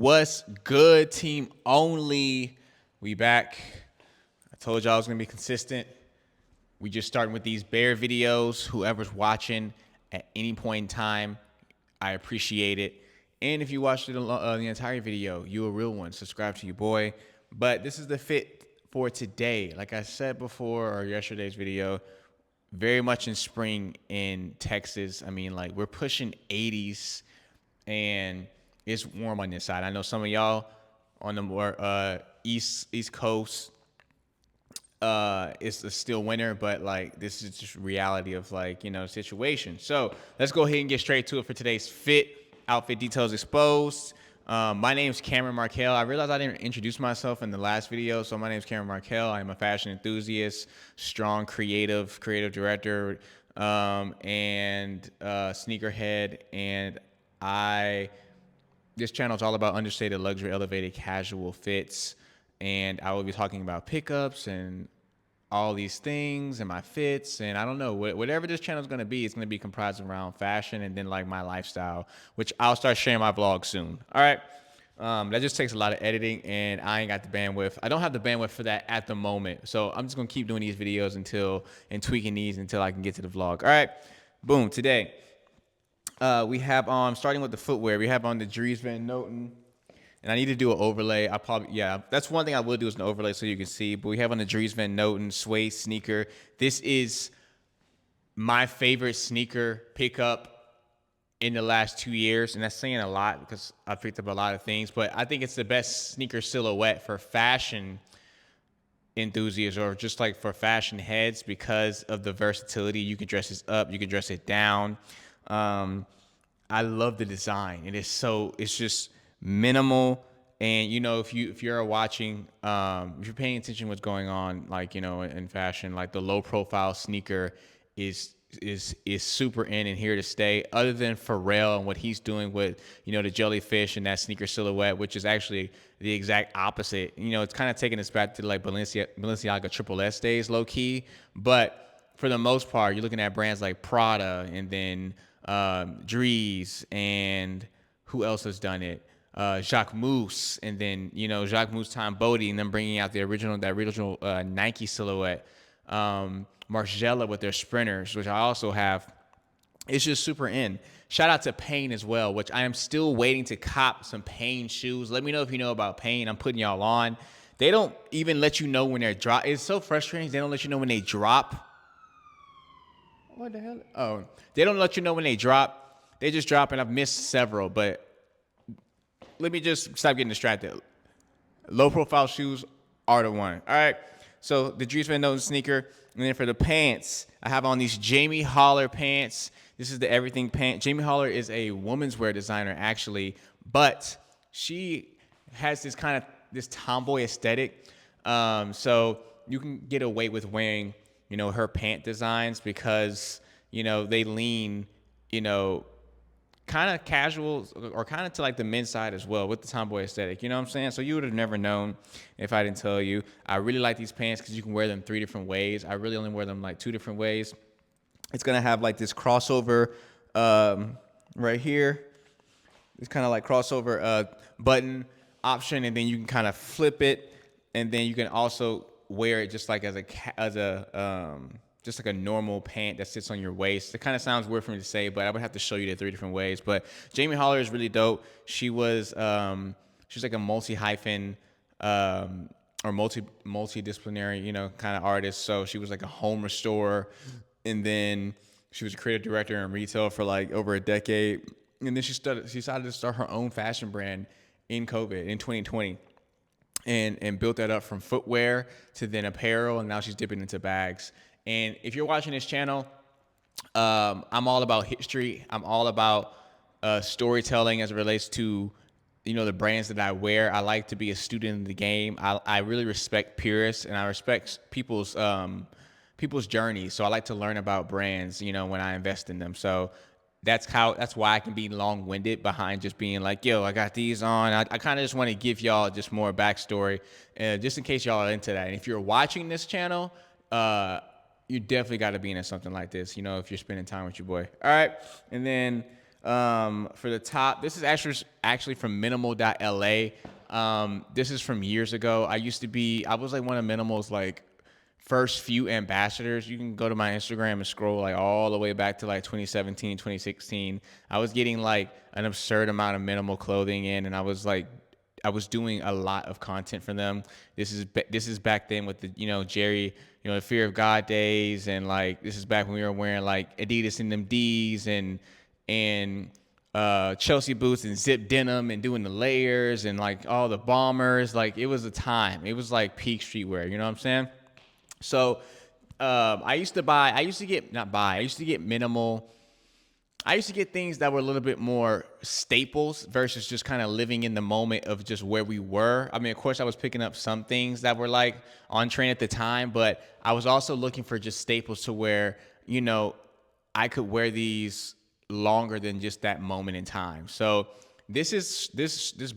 What's good, team only? We back. I told y'all I was gonna be consistent. We just starting with these bear videos. Whoever's watching at any point in time, I appreciate it. And if you watched the entire video, you a real one. Subscribe to your boy. But this is the fit for today. Like I said before, or yesterday's video, very much in spring in Texas. I mean, like we're pushing 80s, and it's warm on this side. I know some of y'all on the more East Coast, it's still winter, but like this is just reality of like, situation. So let's go ahead and get straight to it for today's fit. Outfit details exposed. My name is Cameron Markel. I realized I didn't introduce myself in the last video. So my name is Cameron Markel. I'm a fashion enthusiast, strong creative director, and sneakerhead. And this channel is all about understated luxury, elevated casual fits. And I will be talking about pickups and all these things and my fits, and I don't know, whatever this channel is going to be, it's going to be comprised around fashion and then like my lifestyle, which I'll start sharing my vlog soon. All right. That just takes a lot of editing, and I ain't got the bandwidth. I don't have the bandwidth for that at the moment. So I'm just going to keep doing these videos and tweaking these until I can get to the vlog. All right. Boom. Today, we have starting with the footwear, we have on the Dries Van Noten. And I need to do an overlay. That's one thing I will do is an overlay so you can see. But we have on the Dries Van Noten suede sneaker. This is my favorite sneaker pickup in the last 2 years. And that's saying a lot because I've picked up a lot of things. But I think it's the best sneaker silhouette for fashion enthusiasts or just like for fashion heads because of the versatility. You can dress this up. You can dress it down. I love the design. It's just minimal, and if you're watching, if you're paying attention to what's going on, like in fashion, like the low profile sneaker is super in and here to stay. Other than Pharrell and what he's doing with the jellyfish and that sneaker silhouette, which is actually the exact opposite. It's kind of taking us back to like Balenciaga Triple S days, low key. But for the most part, you're looking at brands like Prada and then Dries, and who else has done it? Jacquemus, and then Jacquemus Tom Bodie, and then bringing out that original Nike silhouette. Margiela with their sprinters, which I also have. It's just super in. Shout out to Payne as well, which I am still waiting to cop some Payne shoes. Let me know if you know about Payne. I'm putting y'all on. They don't even let you know when they're drop. It's so frustrating. They don't let you know when they drop. What the hell? Oh, they don't let you know when they drop. They just drop, and I've missed several, but let me just stop getting distracted. Low profile shoes are the one. All right. So the Dries Van Noten sneaker. And then for the pants, I have on these Jamie Holler pants. This is the everything pant. Jamie Holler is a women's wear designer, actually, but she has this tomboy aesthetic. So you can get away with wearing, her pant designs because, they lean, kind of casual or kind of to like the men's side as well with the tomboy aesthetic. You know what I'm saying? So you would have never known if I didn't tell you. I really like these pants because you can wear them 3 different ways. I really only wear them like 2 different ways. It's going to have like this crossover right here. It's kind of like crossover button option, and then you can kind of flip it, and then you can also wear it just like just like a normal pant that sits on your waist. It kind of sounds weird for me to say, but I would have to show you the 3 different ways. But Jamie Holler is really dope. She's like a multi-hyphen or multidisciplinary, kind of artist. So she was like a home restorer, and then she was a creative director in retail for like over a decade. And then she decided to start her own fashion brand in COVID in 2020. And built that up from footwear to then apparel, and now she's dipping into bags. And if you're watching this channel, I'm all about history. I'm all about storytelling as it relates to, the brands that I wear. I like to be a student in the game. I really respect purists, and I respect people's journeys. So I like to learn about brands, when I invest in them. So that's why I can be long-winded behind just being like, yo, I got these on. I kind of just want to give y'all just more backstory, just in case y'all are into that. And if you're watching this channel, you definitely got to be into something like this, if you're spending time with your boy. All right. And then For the top, this is actually from minimal.la. This is from years ago. I was like one of Minimal's like first few ambassadors. You can go to my Instagram and scroll like all the way back to like 2017, 2016. I was getting like an absurd amount of Minimal clothing in, and I was doing a lot of content for them. This is back then with the Jerry, the Fear of God days, and like this is back when we were wearing like Adidas and them D's and Chelsea boots and zip denim and doing the layers and like all the bombers. Like it was a time. It was like peak streetwear. You know what I'm saying? So I used to get Minimal. I used to get things that were a little bit more staples versus just kind of living in the moment of just where we were. I mean, of course, I was picking up some things that were like on trend at the time, but I was also looking for just staples to where, I could wear these longer than just that moment in time. So this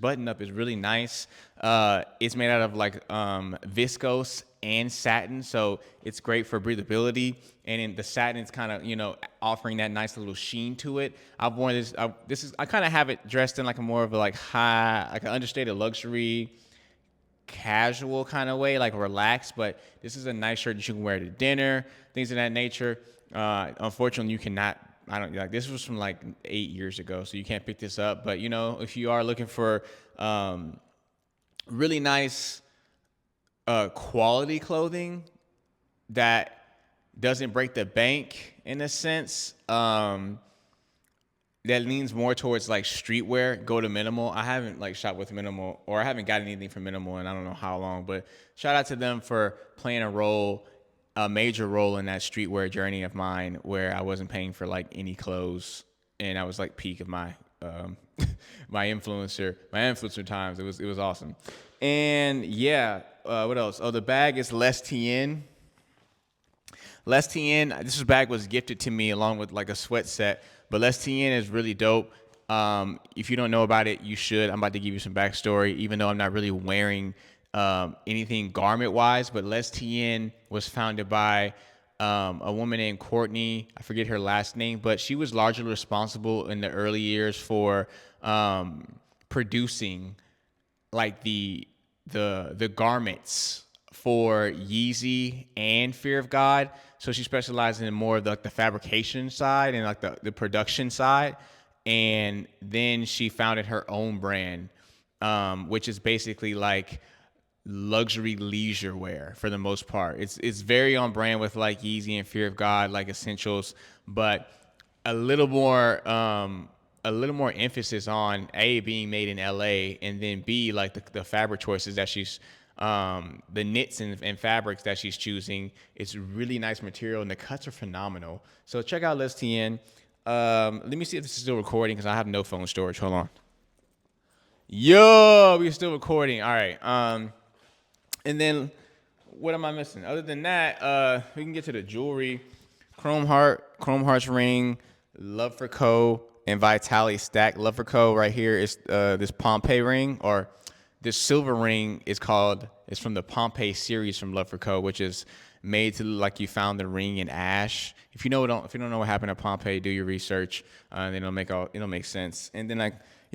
button up is really nice. It's made out of like viscose and satin, so it's great for breathability. And in the satin, it's kind of offering that nice little sheen to it. I've worn this. I kind of have it dressed in like a more of a like high, like an understated luxury, casual kind of way, like relaxed. But this is a nice shirt that you can wear to dinner, things of that nature. Unfortunately, you cannot. I don't like this was from like 8 years ago, so you can't pick this up. But if you are looking for really nice quality clothing that doesn't break the bank in a sense, that leans more towards like streetwear, go to Minimal. I haven't like shopped with Minimal, or I haven't got anything from Minimal in I don't know how long, but shout out to them for playing a major role in that streetwear journey of mine, where I wasn't paying for like any clothes, and I was like peak of my my influencer times. It was awesome. And yeah, what else? Oh, the bag is Les Tien. Les Tien, this bag was gifted to me along with like a sweat set, but Les Tien is really dope. If you don't know about it, you should. I'm about to give you some backstory, even though I'm not really wearing anything garment wise, but Les Tien was founded by a woman named Courtney. I forget her last name, but she was largely responsible in the early years for producing like the garments for Yeezy and Fear of God. So she specialized in more of the fabrication side and like the production side. And then she founded her own brand, which is basically like luxury leisure wear for the most part. It's very on brand with like Yeezy and Fear of God, like essentials, but a little more emphasis on A, being made in LA, and then B, like the fabric choices that she's the knits and fabrics that she's choosing. It's really nice material, and the cuts are phenomenal. So check out Les Tien. Let me see if this is still recording because I have no phone storage. Hold on. Yo, we're still recording. All right. And then what am I missing? Other than that, we can get to the jewelry. Chrome Hearts ring, Love for Co, and Vitality stack. Love for Co right here is this Pompeii ring, or this silver ring is from the Pompeii series from Love for Co, which is made to look like you found the ring in ash. If you don't know what happened at Pompeii, do your research. Then it'll make sense. And then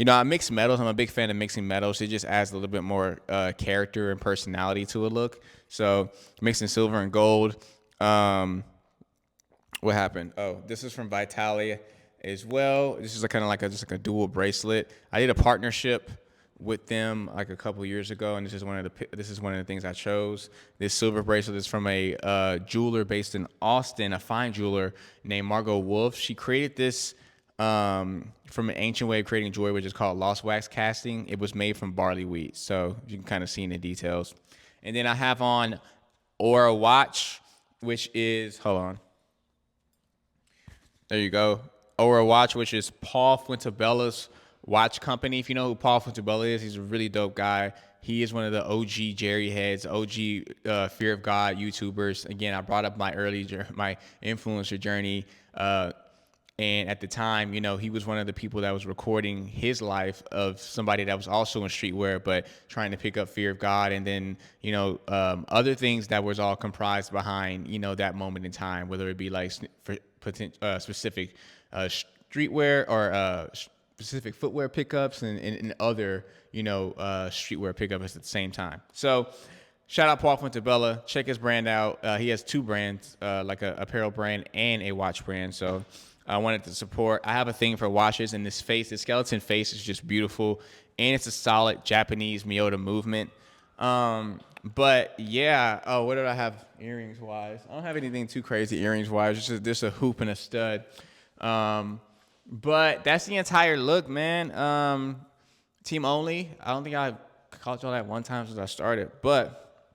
I mix metals. I'm a big fan of mixing metals. It just adds a little bit more character and personality to a look. So mixing silver and gold. What happened? Oh, this is from Vitalia as well. This is kind of like just like a dual bracelet. I did a partnership with them like a couple years ago, and this is one of the things I chose. This silver bracelet is from a jeweler based in Austin, a fine jeweler named Margot Wolf. She created this from an ancient way of creating jewelry, which is called lost wax casting. It was made from barley wheat, so you can kind of see in the details. And then I have on Aura watch, which is there you go. Aura watch, which is Paul Fuentebella's watch company. If you know who Paul Fuentebella is, he's a really dope guy. He is one of the OG Jerry heads, OG Fear of God YouTubers. Again, I brought up my influencer journey. And at the time, he was one of the people that was recording his life of somebody that was also in streetwear, but trying to pick up Fear of God. And then, other things that was all comprised behind, that moment in time, whether it be like specific streetwear or specific footwear pickups and other, streetwear pickups at the same time. So shout out Paul Fuentebella. Check his brand out. He has two brands, like a apparel brand and a watch brand. So I wanted to support. I have a thing for watches, and this skeleton face is just beautiful, and it's a solid Japanese Miyota movement. But yeah, oh, what did I have earrings wise? I don't have anything too crazy earrings wise. Just a hoop and a stud. But that's the entire look, man. Team only. I don't think I called y'all that one time since I started, but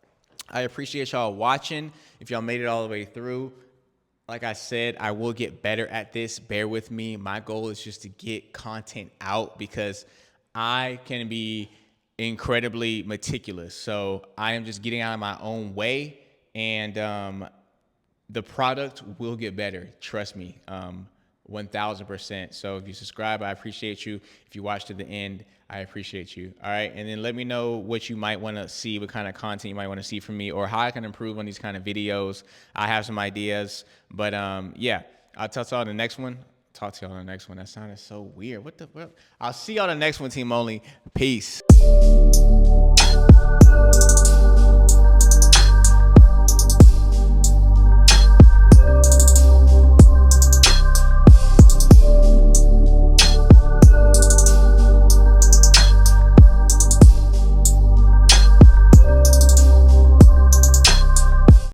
I appreciate y'all watching. If y'all made it all the way through, like I said, I will get better at this. Bear with me. My goal is just to get content out because I can be incredibly meticulous. So I am just getting out of my own way, and the product will get better. Trust me, 1000%. So if you subscribe, I appreciate you. If you watch to the end, I appreciate you. All right. And then let me know what you might want to see, what kind of content you might want to see from me, or how I can improve on these kind of videos. I have some ideas, but yeah, I'll talk to y'all in the next one. Talk to y'all in the next one. That sounded so weird. What? I'll see y'all in the next one, Team Only. Peace.